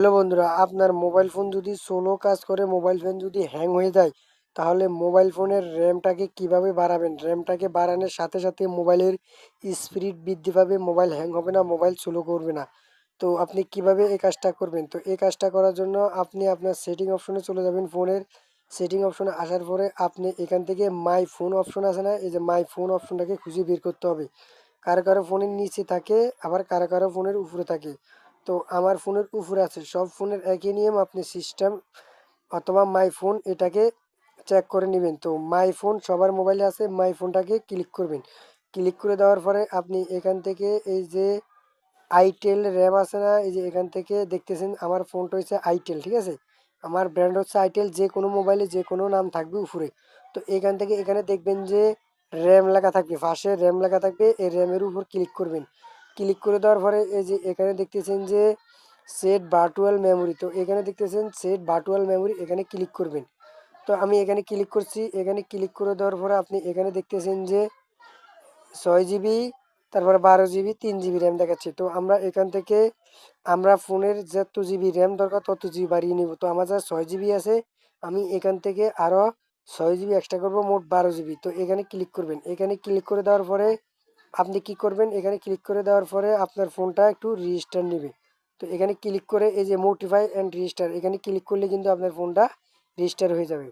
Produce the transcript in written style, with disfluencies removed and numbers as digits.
Hello বন্ধুরা, আপনার mobile phone যদি স্লো কাজ করে, মোবাইল ফোন যদি হ্যাং হয়ে যায়, তাহলে মোবাইল ফোনের র্যামটাকে কিভাবে বাড়াবেন? র্যামটাকে বাড়ানোর সাথে সাথে মোবাইলের স্পিড বৃদ্ধি পাবে, মোবাইল হ্যাং হবে না, মোবাইল স্লো করবে না। তো আপনি কিভাবে এই কাজটা করবেন? তো এই কাজটা করার জন্য আপনি আপনার সেটিং অপশনে চলে যাবেন। ফোনের সেটিং অপশনে আসার পরে আপনি এখান থেকে মাই ফোন অপশন আছে না, এই যে মাই ফোন অপশনটাকে খুঁজে বের করতে হবে। কারো কারো ফোনের নিচে থাকে, আবার কারো কারো ফোনের উপরে থাকে। তো আমার ফোনের উপরে আছে। সব ফোনের একই নিয়ম, আপনি সিস্টেম অথবা মাই ফোন এটাকে চেক করে নেবেন। তো মাই ফোন সবার মোবাইলে আছে, মাই ফোনটাকে ক্লিক করবেন। ক্লিক করে দেওয়ার পরে আপনি এখান থেকে এই যে আইটেল র্যাম আছে না, এই যে এখান থেকে দেখতেছেন আমার ফোনটা হচ্ছে আইটেল, ঠিক আছে। আমার ব্র্যান্ড হচ্ছে আইটেল, যে কোনো মোবাইলে যে কোনো নাম থাকবে উপরে। তো এখান থেকে এখানে দেখবেন যে র্যাম লেখা থাকবে, পাশে র্যাম লেখা থাকবে, এই র্যামের উপর ক্লিক করবেন। ক্লিক করে দেওয়ার পরে এই যে এখানে দেখতেছেন যে সেট ভার্চুয়াল মেমোরি, তো এখানে দেখতেছেন সেট ভার্চুয়াল মেমোরি, এখানে ক্লিক করবেন। তো আমি এখানে ক্লিক করছি। এখানে ক্লিক করে দেওয়ার পরে আপনি এখানে দেখতেছেন যে 6 জিবি, তারপরে 12 জিবি, 3 জিবি র্যাম দেখাচ্ছে। তো আমরা এখান থেকে আমরা ফোনের যত জিবি র্যাম দরকার তত জিবি বাড়িয়ে নিব। তো আমার যা 6 জিবি আছে, আমি এখান থেকে আরও 6 জিবি এক্সট্রা করবো, মোট 12 জিবি। তো এখানে ক্লিক করবেন। এখানে ক্লিক করে দেওয়ার পরে আপনি কি করবেন, এখানে ক্লিক করে দেওয়ার পরে আপনার ফোনটা একটু রেজিস্টার নেবে। তো এখানে ক্লিক করে এই যে মোটিফাই অ্যান্ড রেজিস্টার, এখানে ক্লিক করলে কিন্তু আপনার ফোনটা রেজিস্টার হয়ে যাবে।